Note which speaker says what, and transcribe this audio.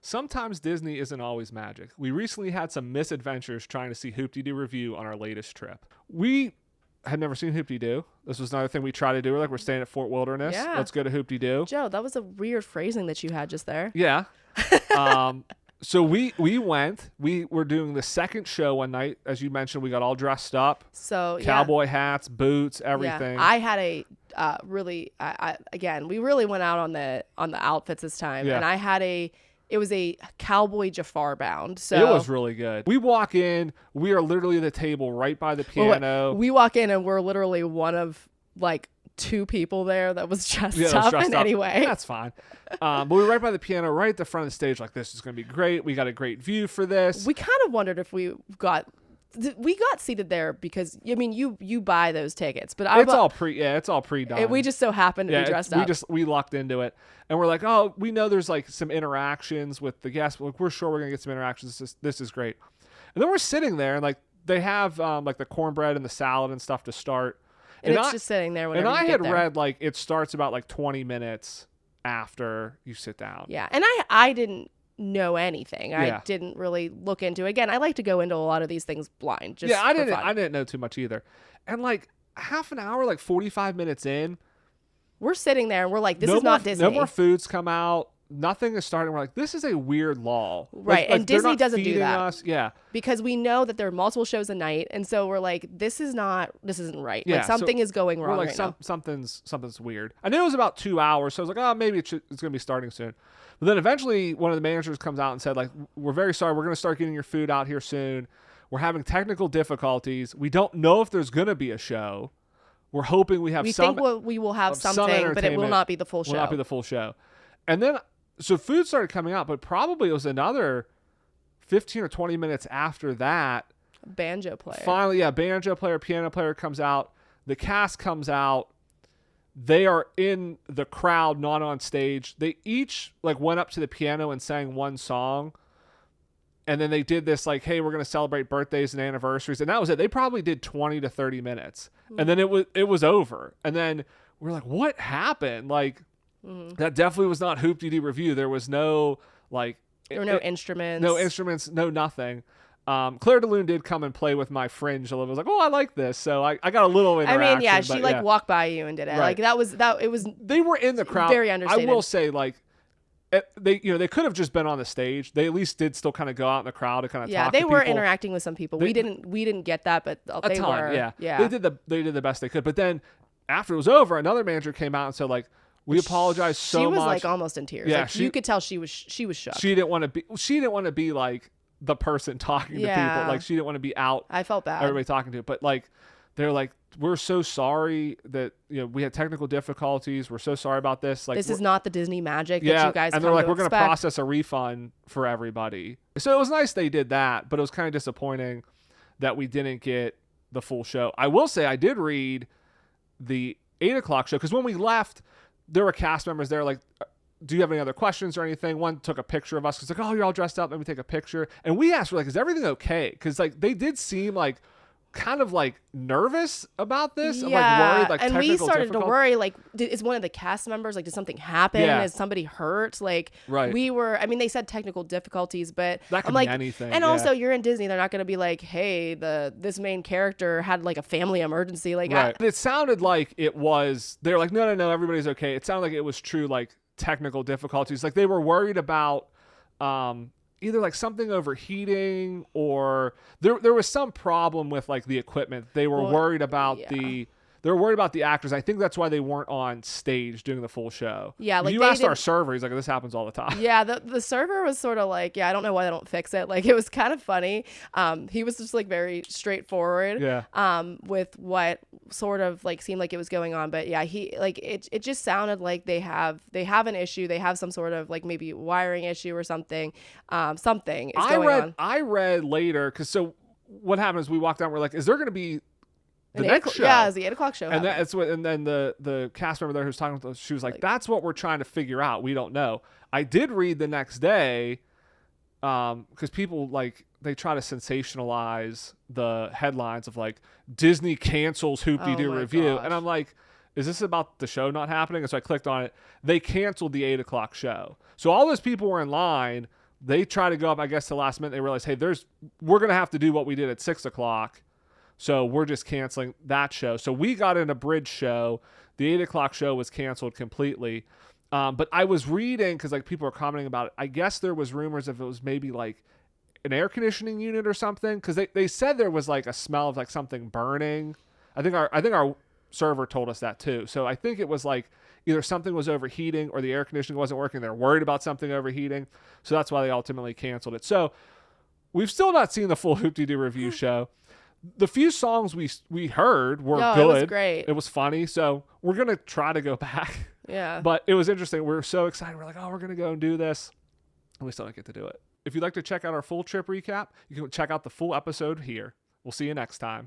Speaker 1: sometimes Disney isn't always magic. We recently had some misadventures trying to see Hoop-Dee-Doo Revue on our latest trip. We had never seen Hoop-Dee-Doo. This was another thing we tried to do. We're like, we're staying at Fort Wilderness.
Speaker 2: Yeah.
Speaker 1: Let's go to Hoop-Dee-Doo.
Speaker 2: Joe, that was a weird phrasing that you had just there.
Speaker 1: Yeah. So we went. We were doing the second show one night. As you mentioned, we got all dressed up.
Speaker 2: So
Speaker 1: cowboy hats, boots, everything.
Speaker 2: Yeah. I had a again, we really went out on the outfits this time.
Speaker 1: Yeah.
Speaker 2: And I had it was a cowboy Jafar bound. So
Speaker 1: it was really good. We walk in, we are literally at the table right by the piano.
Speaker 2: We walk in and we're literally one of like 2 people there that was dressed up in any way.
Speaker 1: That's fine. But we were right by the piano, right at the front of the stage, like, this is going to be great. We got a great view for this.
Speaker 2: We kind of wondered if we got seated there because, I mean, you buy those tickets, but
Speaker 1: it's all pre-done.
Speaker 2: We just so happened to be dressed up.
Speaker 1: We lucked into it. And we're like, oh, we know there's like some interactions with the guests. Like, we're sure we're going to get some interactions. This is great. And then we're sitting there and like they have like the cornbread and the salad and stuff to start.
Speaker 2: And it's just sitting there whenever
Speaker 1: you get
Speaker 2: there.
Speaker 1: And I had read like it starts about like 20 minutes after you sit down.
Speaker 2: Yeah. And I didn't know anything.
Speaker 1: Yeah.
Speaker 2: I didn't really look into it. Again, I like to go into a lot of these things blind. Just
Speaker 1: I
Speaker 2: for fun.
Speaker 1: didn't know too much either. And like half an hour, like 45 minutes in,
Speaker 2: we're sitting there and we're like, this is not Disney.
Speaker 1: No more foods come out. Nothing is starting. We're like, this is a weird lull.
Speaker 2: Right. And Disney doesn't do that.
Speaker 1: Us. Yeah.
Speaker 2: Because we know that there are multiple shows a night. And so we're like, this isn't right.
Speaker 1: Yeah,
Speaker 2: like something is going wrong.
Speaker 1: We're like,
Speaker 2: now.
Speaker 1: Something's weird. I knew it was about 2 hours. So I was like, oh, maybe it's going to be starting soon. But then eventually one of the managers comes out and said, like, we're very sorry. We're going to start getting your food out here soon. We're having technical difficulties. We don't know if there's going to be a show. We're hoping we think
Speaker 2: we will have something, but it will not be the full show.
Speaker 1: Will not be the full show. And then, so food started coming out, but probably it was another 15 or 20 minutes after that.
Speaker 2: Banjo player.
Speaker 1: Finally, banjo player, piano player comes out. The cast comes out. They are in the crowd, not on stage. They each like went up to the piano and sang one song. And then they did this like, hey, we're going to celebrate birthdays and anniversaries. And that was it. They probably did 20 to 30 minutes. Mm-hmm. And then it was over. And then we're like, what happened? Like, that definitely was not Hoop-Dee-Doo Revue. There was no like...
Speaker 2: There were no instruments.
Speaker 1: No instruments, no nothing. Claire DeLune did come and play with my fringe a little. I was like, oh, I like this. So I got a little interaction.
Speaker 2: I mean, yeah, she walked by you and did it.
Speaker 1: Right.
Speaker 2: Like it was...
Speaker 1: They were in the crowd.
Speaker 2: Very understated.
Speaker 1: I will say, like, they could have just been on the stage. They at least did still kind of go out in the crowd and kind of talk to people.
Speaker 2: Yeah, they were interacting with some people. We didn't get that, but they were.
Speaker 1: Yeah. They did the best they could. But then after it was over, another manager came out and said, like, we apologize so much.
Speaker 2: She was like almost in tears.
Speaker 1: Yeah,
Speaker 2: like, you could tell she was shook.
Speaker 1: She didn't want to be like the person talking to people. Like, she didn't want to be out.
Speaker 2: I felt bad.
Speaker 1: Everybody talking to, but like they're like, we're so sorry that we had technical difficulties. We're so sorry about this. Like,
Speaker 2: this is not the Disney magic that you guys.
Speaker 1: And they're like, we're going to process a refund for everybody. So it was nice they did that, but it was kind of disappointing that we didn't get the full show. I will say I did read the 8:00 show because when we left, there were cast members there like, do you have any other questions or anything? One took a picture of us. It's like, oh, you're all dressed up. Let me take a picture. And we asked, we're like, is everything okay? Because like they did seem like kind of like nervous about this.
Speaker 2: Yeah,
Speaker 1: like worried, like,
Speaker 2: and we started to worry. Like, is one of the cast members like, did something happen?
Speaker 1: Yeah.
Speaker 2: Is somebody hurt? Like,
Speaker 1: right.
Speaker 2: We were. I mean, they said technical difficulties, but
Speaker 1: that could
Speaker 2: be like
Speaker 1: anything.
Speaker 2: And also, you're in Disney. They're not going to be like, hey, this main character had like a family emergency. Like,
Speaker 1: right. It sounded like it was. They're like, no, everybody's okay. It sounded like it was true, like technical difficulties. Like they were worried about. Either like something overheating or there was some problem with like the equipment. They were worried about they were worried about the actors. I think that's why they weren't on stage doing the full show.
Speaker 2: Yeah, like
Speaker 1: you asked our server, he's like, this happens all the time.
Speaker 2: Yeah, the server was sort of like, I don't know why they don't fix it. Like it was kind of funny. He was just like very straightforward.
Speaker 1: Yeah.
Speaker 2: With what sort of like seemed like it was going on, but yeah, he like it just sounded like they have an issue. They have some sort of like maybe wiring issue or something. Something is going on.
Speaker 1: I read later because so what happened is we walked down. We're like, is there going to be the next show?
Speaker 2: Yeah, it's the 8:00 show.
Speaker 1: And that's what. And then the cast member there who was talking to us, she was like, "That's what we're trying to figure out. We don't know." I did read the next day, because people like they try to sensationalize the headlines of like Disney cancels Hoop-Dee-Doo Revue, and I'm like, is this about the show not happening? And so I clicked on it. They canceled the 8:00 show, so all those people were in line They try to go up, I guess, to the last minute. They realize, hey, we're going to have to do what we did at 6 o'clock. So we're just canceling that show. So we got an abridged show. The 8 o'clock show was canceled completely. But I was reading, because like people were commenting about it. I guess there was rumors if it was maybe like an air conditioning unit or something, because they said there was like a smell of like something burning. I think our server told us that too. So I think it was like either something was overheating or the air conditioning wasn't working. They're worried about something overheating. So that's why they ultimately canceled it. So we've still not seen the full Hoop-Dee-Doo Revue show. The few songs we heard were good.
Speaker 2: It was great.
Speaker 1: It was funny. So we're going to try to go back.
Speaker 2: Yeah.
Speaker 1: But it was interesting. We were so excited. We're like, oh, we're going to go and do this. And we still don't get to do it. If you'd like to check out our full trip recap, you can check out the full episode here. We'll see you next time.